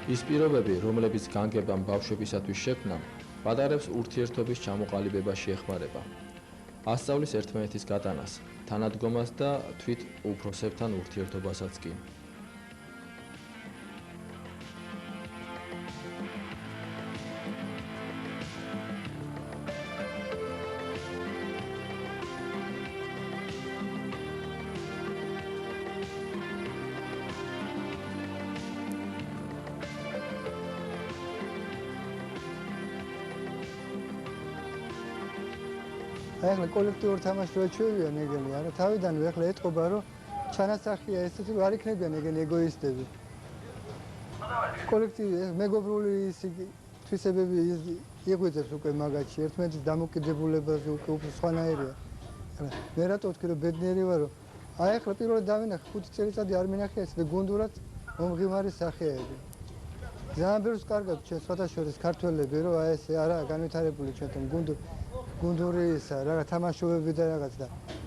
ის პირობები, რომლებიც განგებამ ბავშვებისათვის შექმნა, პატარებს ურთიერთობის ჩამოყალიბებაში ეხმარება. ასწავლის ერთმანეთის გატანას, თანადგომას და თვით უფროსებთან ურთიერთობასაც კი. ახლა კოლექტიურ თამაშს რო ჩვევიან ეგენი, არა თავიდანვე ახლა ეთყობა რომ ჩანასახია ესეთი რომ არ იქნებიან ეგენი ეგოისტები. კოლექტივი მეგობრული თვისებები იღვიძებს უკვე მაგაში, ერთმანეთის დამოკიდებულებაზე უკვე სხვანაირია. მე რატო ვთქვი რომ ბედნიერი ვარ რომ აი ახლა პირველად დავინახე 5 წელიწადი არ მინახე ეს და გუნდურად მომღიმარი სახეა ეგ. ძალიან ბევრს კარგად ჩვენ სხვათა შორის ქართველები რომ აი ეს არა განვითარებული ჩვენთან გუნდური ისა რა თამაშობები და რაღაც და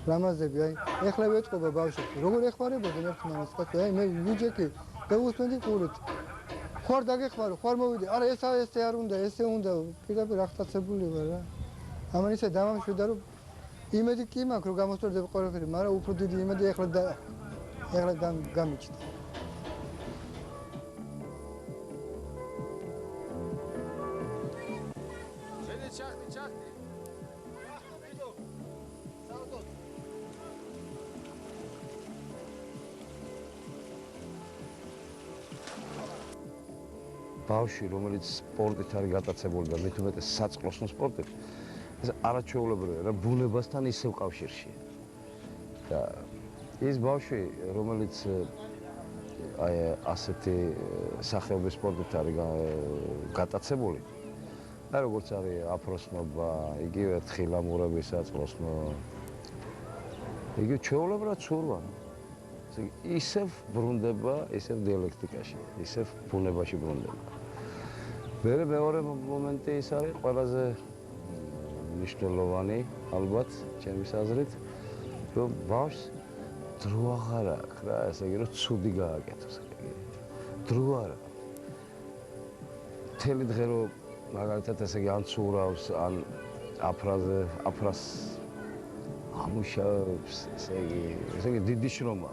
ლამაზები აი ეხლა ვეთყობა ბავშვებს როგორ ეხმარებოდნენ ერთმანეთს თქვა აი მე ვიჯექი და უსმენდი ყურით ხوار დაგეხმარო ხوار მოვიდე არა ესე არ უნდა ესე უნდა პირდაპირ აღტაცებული ვარ რა ამან ისე დამამშვიდა რომ იმედი კი მაქვს რომ გამოსწორდება ყველაფერი მაგრამ უფრო დიდი იმედი ეხლა გამიჩნდა ბავშვი, რომელიც სპორტით არის გატაცებული და მით უმეტეს საწყლოსნო სპორტით, ეს არაჩვეულებრივია, რა ბუნებასთან ისევ კავშირშია. და ის ბავშვი, რომელიც აი ასეთი სახეობის სპორტით არის გატაცებული, და როგორც არის აფროსნობა, იგივე თხილამურების საწყლოსნო, იგივე ჩვეულებრივად ცურვა. ისევ ბრუნდება, ისევ დიალექტიკაში, ისევ ბუნებაში ბრუნდება. მეორე მომენტი ის არის ყველაზე მნიშვნელოვანი, ალბათ, ჩემის აზრით, რომ ბავშვს დრო აღარ აქვს რა, ესე იგი, რომ ცუდი გააკეთოს. დრო არ აქვს. მთელი დღე რომ მაგალითად ესე იგი ან ცურავს, ან აფრას ამუშავებს, ესე იგი, დიდი შრომა.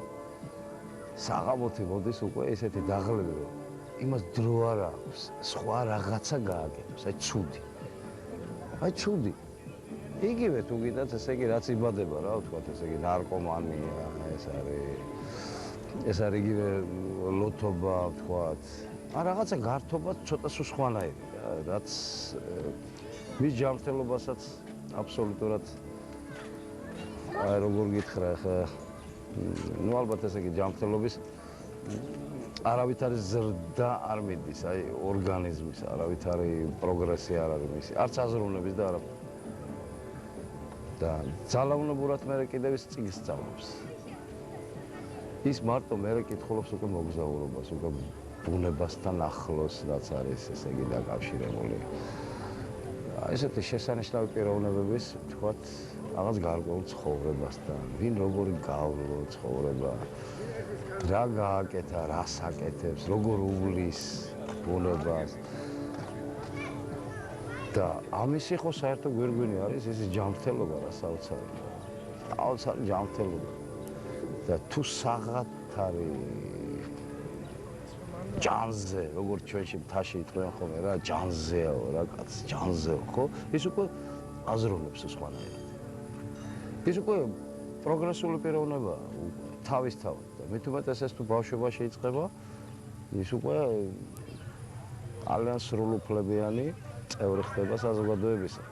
საღამოთი მოდის უკვე ესეთი დაღლები რომ იმას დრო არ აქვს სხვა რაღაცა გააკეთოს აი ცუდი იგივე თუ გინდათ ესე იგი რაც იბადება რა ვთქვათ ესე იგი ნარკომანია ეს არის იგივე ლოთობა ვთქვათ ან რაღაცა გართობა ცოტა სულ სხვანაირი რაც მის ჯანმრთელობასაც აბსოლუტურად აი როგორ გითხრა ხა ну ალბათ ესე იგი ჯანმრთელობის არავითარი ზრდა არ მიდის, აი ორგანიზმის, არავითარი პროგრესი არ არის მისი, არც აზროვნების და არა. და ძალაუნებურად მე კიდევ ის წიგნს სწავლობს. ის მარტო მე კითხულობს უკვე მოგზაურობას, უკვე ბუნებასთან ახლოს რაც არის ესე იგი დაკავშირებული. ესეთი შესანიშნავი პიროვნებების, თქვათ, რაღაც გარკვეულ ცხოვრებასთან, ვინ როგორი გავლო ცხოვრება, რა გააკეთა, რას აკეთებს, როგორ უვლის ბუნებას. და ამისი ხო საერთო გვირგვინი არის ეს ჯანმრთელობა რა საოცარი. საოცარი ჯანმრთელობა. და თუ საღად არის ჯანზე, როგორც ჩვენში მთაში იტყვიან ხოლმე რა, ჯანზეაო რა კაც, ჯანზეო, ხო? ის უკვე აზროვნებს სხვანაირად. ის უკვე პროგრესული პიროვნება თავისთავად და მით უმეტეს ეს თუ ბავშვობაში იწყება, ის უკვე ძალიან სრულუფლებიანი წევრი ხდება საზოგადოებისა.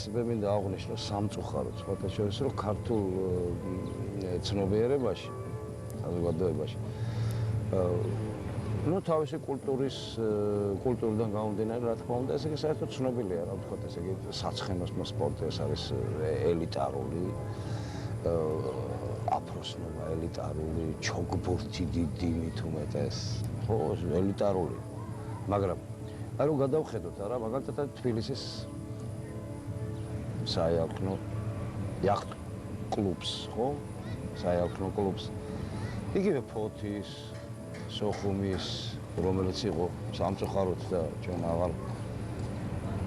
მე მინდა აღვნიშნო სამწუხაროდ, სხვათა შორის, რომ ქართულ ცნობიერებაში, საზოგადოებაში ну თავისი კულტურიდან გამომდინარე, რა თქმა უნდა, ესე იგი საერთოდ ცნობილია, რა ვთქვათ, ესე იგი საცხენოსნო სპორტი ეს არის ელიტარული, აფროსნობა ელიტარული, ჩოგბურთი დიდი მით უმეტეს, ხო, ელიტარული. მაგრამ აი რომ გადავხედოთ არა, მაგალითად თბილისის საიალქნო იახტ კლუბს, ხო? საიალქნო კლუბს. იგივე ფოთის, სოხუმის, რომელიც იყო სამწუხაროდ და ჩვენ აღარ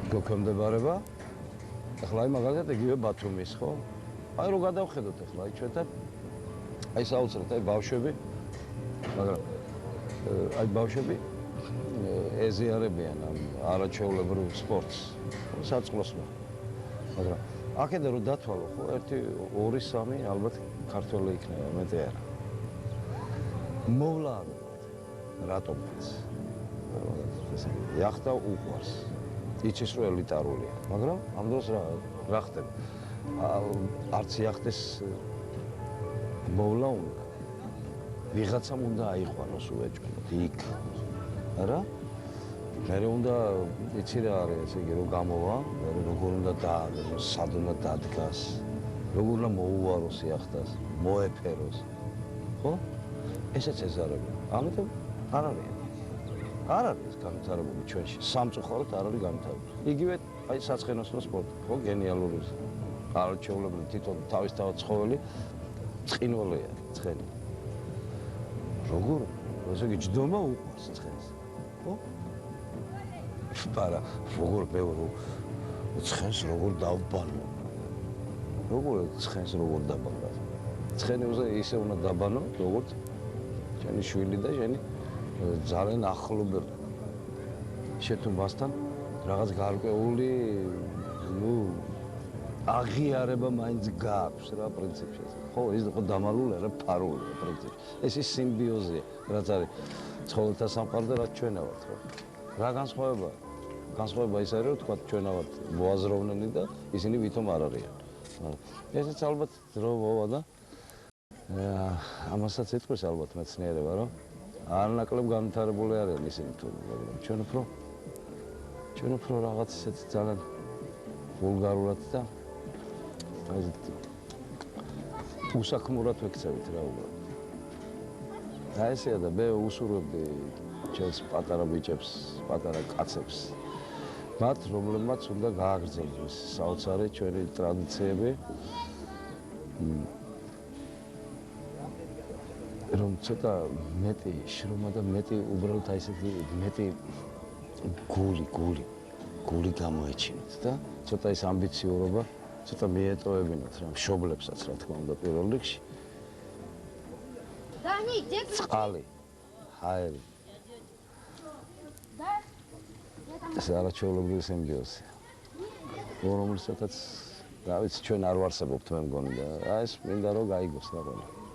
გვექვემდებარება. ახლა აი მაგალითად იგივე ბათუმის, ხო? აი რო გადავხედოთ ახლა აი ჩვენთან აი საოცრად აი ბავშვები, მაგრამ აი ბავშვები ეზიარებიან ამ არაჩვეულებრივ სპორტს, საწყლოსნო. მაგრამ აქედან რო დათვალო, ხო, 1, 2, 3 ალბათ ქართველი იქნება, მეტი არა. მოვლა რატომაც. იახტა უყვარს. იცის რომ ელიტარულია, მაგრამ ამ დროს რა ხდება? არც იახტის მოვლა უნდა. ვიღაცამ უნდა აიყვანოს უეჭვენოთ იქ. არა? მე უნდა იცი რა არის, ესე იგი რომ გამოვა, როგორ უნდა სად უნდა დადგას, როგორ უნდა მოუვაროს იახტას, მოეფეროს. ხო? ესეც ეზარება. ამიტომ არ არის. არ არის განვითარებული ჩვენში. სამწუხაროდ არ არის განვითარებული. იგივე აი საცხენოსნო სპორტი, ხო, გენიალური. არაჩვეულებრივი თვითონ თავისთავად ცხოველი ცხინვალეა, ცხენი. როგორ? ესე იგი ჯდომა უყვარს ცხენს. ხო? პარა, როგორ ბევრი ცხენს როგორ დავბანო. როგორ ცხენს როგორ დაბანო? ცხენი ისე უნდა დაბანო, როგორც ჩვენი შვილი და შენი ძალიან ახლობელი. შეთუ მასთან რაღაც გარკვეული აღიარება მაინც გააქვს რა პრინციპში. ხო, ის ხო დამალული არა ფარულია პრინციპში. ეს ის სიმბიოზია, რაც არის ცხოველთა სამყარო და რაც ჩვენა ვართ, ხო? რა განსხვავება? განსხვავება ის არის, რომ თქვა ჩვენა ვართ მოაზროვნენი და ისინი ვითომ არ არიან. ესეც ალბათ დრო მოვა და ამასაც ეთქვეს ალბათ მეცნიერება, რომ არნაკლებ განვითარებული არიან ისინი თუ ჩვენ უფრო რაღაც ისეთი ძალიან ვულგარულად და აი უსაქმურად ვექცევით რა უბრალოდ. და ესეა და მე უსურვებდი ჩვენს პატარა ბიჭებს, პატარა კაცებს. მათ რომლებმაც უნდა გააგრძელოს საოცარი ჩვენი ტრადიციები. რომ ცოტა მეტი შრომა და მეტი უბრალოდ აი ესეთი მეტი გული გამოეჩინოთ და ცოტა ის ამბიციურობა ცოტა მიეტოვებინოთ რა მშობლებსაც რა თქმა უნდა პირველ რიგში. წყალი, ჰაერი. ეს არაჩვეულებრივი სიმბიოზია. რომელსაც რა ვიცი ჩვენ არ ვარსებობთ მე მგონი და ეს მინდა რომ გაიგოს რა ყველა.